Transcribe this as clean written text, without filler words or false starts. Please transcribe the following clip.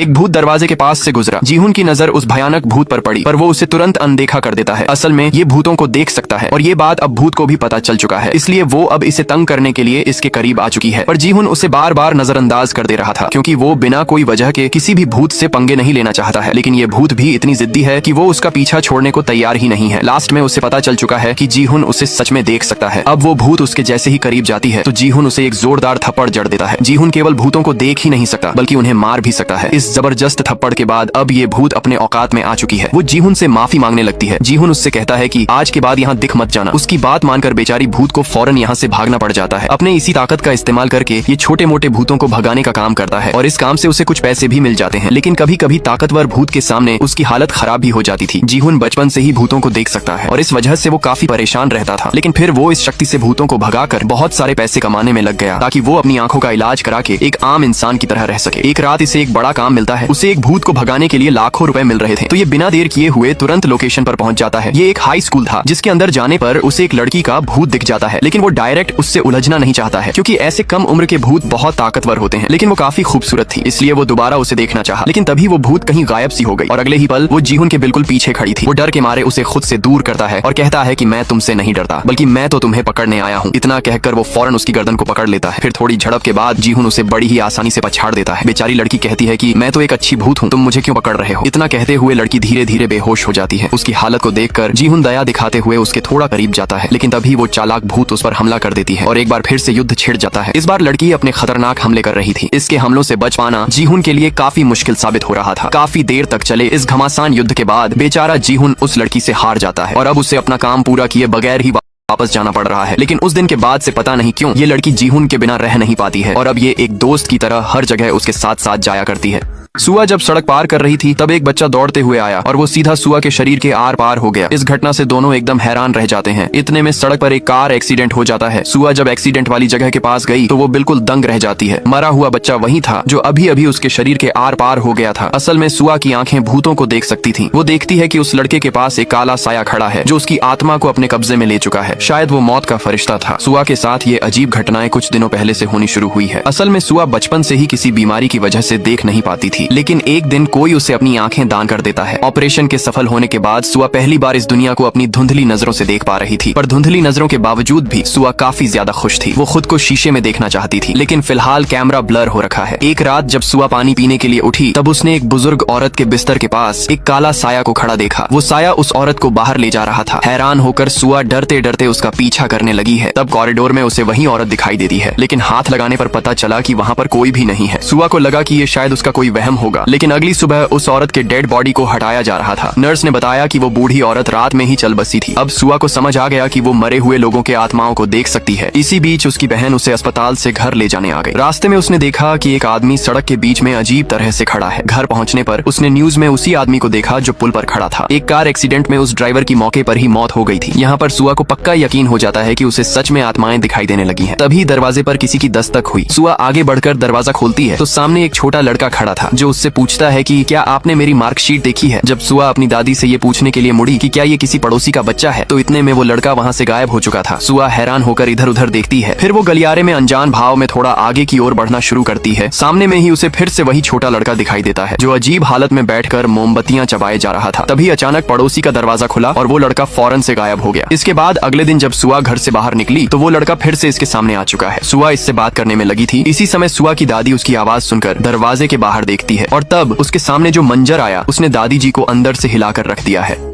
एक भूत दरवाजे के पास से गुजरा। जीहुन की नजर उस भयानक भूत पर पड़ी, पर वो उसे तुरंत अनदेखा कर देता है। असल में ये भूतों को देख सकता है और ये बात अब भूत को भी पता चल चुका है, इसलिए वो अब इसे तंग करने के लिए इसके करीब आ चुकी है। पर जीहुन उसे बार बार नजरअंदाज कर दे रहा था, क्योंकि वो बिना कोई वजह के किसी भी भूत से पंगे नहीं लेना चाहता है। लेकिन ये भूत भी इतनी जिद्दी है कि वो उसका पीछा छोड़ने को तैयार ही नहीं है। लास्ट में उसे पता चल चुका है कि जीहुन उसे सच में देख सकता है। अब वो भूत उसके जैसे ही करीब जाती है तो जीहुन उसे एक जोरदार थप्पड़ जड़ देता है। जीहुन केवल भूतों को देख ही नहीं सकता बल्कि उन्हें मार भी सकता है। इस जबरदस्त थप्पड़ के बाद अब ये भूत अपने औकात में आ चुकी है। वो जीहुन से माफी मांगने लगती है। जीहुन उससे कहता है कि आज के बाद यहाँ दिख मत जाना। उसकी बात मानकर बेचारी भूत को फौरन यहाँ से भागना पड़ जाता है। अपने इसी ताकत का इस्तेमाल करके ये छोटे मोटे भूतों को भगाने का काम करता है और इस काम से उसे कुछ पैसे भी मिल जाते हैं। लेकिन कभी कभी ताकतवर भूत के सामने उसकी हालत खराब भी हो जाती थी। जीहुन बचपन से ही भूतों को देख सकता है और इस वजह से वो काफी परेशान रहता था। लेकिन फिर वो इस शक्ति से भूतों को भगाकर बहुत सारे पैसे कमाने में लग गया, ताकि वो अपनी आंखों का इलाज करा के एक आम इंसान की तरह रह सके। एक रात इसे एक बड़ा काम मिलता है। उसे एक भूत को भगाने के लिए लाखों रुपए मिल रहे थे, तो ये बिना देर किए हुए तुरंत लोकेशन पर पहुंच जाता है। ये एक हाई स्कूल था जिसके अंदर जाने पर उसे एक लड़की का भूत दिख जाता है, लेकिन वो डायरेक्ट उससे उलझना नहीं चाहता है, क्योंकि ऐसे कम उम्र के भूत बहुत ताकतवर होते हैं। लेकिन वो काफी खूबसूरत थी, इसलिए वो दोबारा उसे देखना चाहा। लेकिन तभी वो भूत कहीं गायब सी हो गई और अगले ही पल वो जीहुन के बिल्कुल पीछे खड़ी थी। वो डर के मारे उसे खुद से दूर करता है और कहता है कि मैं तुमसे नहीं डरता, बल्कि मैं तो तुम्हें पकड़ने आया हूँ। इतना कहकर वो फौरन उसकी गर्दन को पकड़ लेता है। फिर थोड़ी झड़प के बाद जीहुन उसे बड़ी ही आसानी से पछाड़ देता है। बेचारी लड़की कहती है कि मैं तो एक अच्छी भूत हूँ, तुम मुझे क्यों पकड़ रहे हो। इतना कहते हुए लड़की धीरे धीरे बेहोश हो जाती है। उसकी हालत को देखकर जीहुन दया दिखाते हुए उसके थोड़ा करीब जाता है, लेकिन तभी वो चालाक भूत उस पर हमला कर देती है और एक बार फिर से युद्ध छिड़ जाता है। इस बार लड़की अपने खतरनाक हमले कर रही थी। इसके हमलों से बच पाना जीहुन के लिए काफी मुश्किल साबित हो रहा था। काफी देर तक चले इस घमासान युद्ध के बाद बेचारा जीहुन उस लड़की से हार जाता है और अब उसे अपना काम पूरा किए बगैर ही वापस जाना पड़ रहा है। लेकिन उस दिन के बाद से पता नहीं क्यों ये लड़की जीहुन के बिना रह नहीं पाती है और अब ये एक दोस्त की तरह हर जगह उसके साथ साथ जाया करती है। सुआ जब सड़क पार कर रही थी तब एक बच्चा दौड़ते हुए आया और वो सीधा सुआ के शरीर के आर पार हो गया। इस घटना से दोनों एकदम हैरान रह जाते हैं। इतने में सड़क पर एक कार एक्सीडेंट हो जाता है। सुआ जब एक्सीडेंट वाली जगह के पास गई तो वो बिल्कुल दंग रह जाती है। मरा हुआ बच्चा वही था जो अभी अभी उसके शरीर के आर पार हो गया था। असल में सुआ की आंखें भूतों को देख सकती थी। वो देखती है कि उस लड़के के पास एक काला साया खड़ा है जो उसकी आत्मा को अपने कब्जे में ले चुका है। शायद वो मौत का फरिश्ता था। सुआ के साथ ये अजीब घटनाएं कुछ दिनों पहले से होनी शुरू हुई है। असल में सुआ बचपन से ही किसी बीमारी की वजह से देख नहीं पाती थी, लेकिन एक दिन कोई उसे अपनी आंखें दान कर देता है। ऑपरेशन के सफल होने के बाद सुआ पहली बार इस दुनिया को अपनी धुंधली नजरों से देख पा रही थी, पर धुंधली नजरों के बावजूद भी सुआ काफी ज्यादा खुश थी। वो खुद को शीशे में देखना चाहती थी, लेकिन फिलहाल कैमरा ब्लर हो रखा है। एक रात जब सुआ पानी पीने के लिए उठी तब उसने एक बुजुर्ग औरत के बिस्तर के पास एक काला साया को खड़ा देखा। वो साया उस औरत को बाहर ले जा रहा था। हैरान होकर सुआ डरते डरते उसका पीछा करने लगी है। तब कॉरिडोर में उसे वही औरत दिखाई देती है, लेकिन हाथ लगाने पर पता चला कि वहाँ पर कोई भी नहीं है। सुआ को लगा कि ये शायद उसका कोई वहम होगा, लेकिन अगली सुबह उस औरत के डेड बॉडी को हटाया जा रहा था। नर्स ने बताया कि वो बूढ़ी औरत रात में ही चल बसी थी। अब सुआ को समझ आ गया कि वो मरे हुए लोगों के आत्माओं को देख सकती है। इसी बीच उसकी बहन उसे अस्पताल से घर ले जाने आ गई। रास्ते में उसने देखा कि एक आदमी सड़क के बीच में अजीब तरह से खड़ा है। घर पहुंचने पर उसने न्यूज में उसी आदमी को देखा जो पुल पर खड़ा था। एक कार एक्सीडेंट में उस ड्राइवर की मौके पर ही मौत हो गई थी। यहाँ पर सुआ को पक्का यकीन हो जाता है कि उसे सच में आत्माएं दिखाई देने लगी हैं। तभी दरवाजे पर किसी की दस्तक हुई। सुआ आगे बढ़कर दरवाजा खोलती है तो सामने एक छोटा लड़का खड़ा था जो उससे पूछता है कि क्या आपने मेरी मार्कशीट देखी है। जब सुआ अपनी दादी से ये पूछने के लिए मुड़ी कि क्या ये किसी पड़ोसी का बच्चा है, तो इतने में वो लड़का वहाँ से गायब हो चुका था। सुआ हैरान होकर इधर उधर देखती है। फिर वो गलियारे में अनजान भाव में थोड़ा आगे की ओर बढ़ना शुरू करती है। सामने में ही उसे फिर से वही छोटा लड़का दिखाई देता है जो अजीब हालत में बैठकर मोमबत्तियां चबाए जा रहा था। तभी अचानक पड़ोसी का दरवाजा खुला और वो लड़का फौरन से गायब हो गया। इसके बाद अगले दिन जब सुआ घर से बाहर निकली तो वो लड़का फिर से इसके सामने आ चुका है। सुआ इससे बात करने में लगी थी। इसी समय सुआ की दादी उसकी आवाज सुनकर दरवाजे के बाहर देखती है और तब उसके सामने जो मंजर आया उसने दादी जी को अंदर से हिलाकर रख दिया है।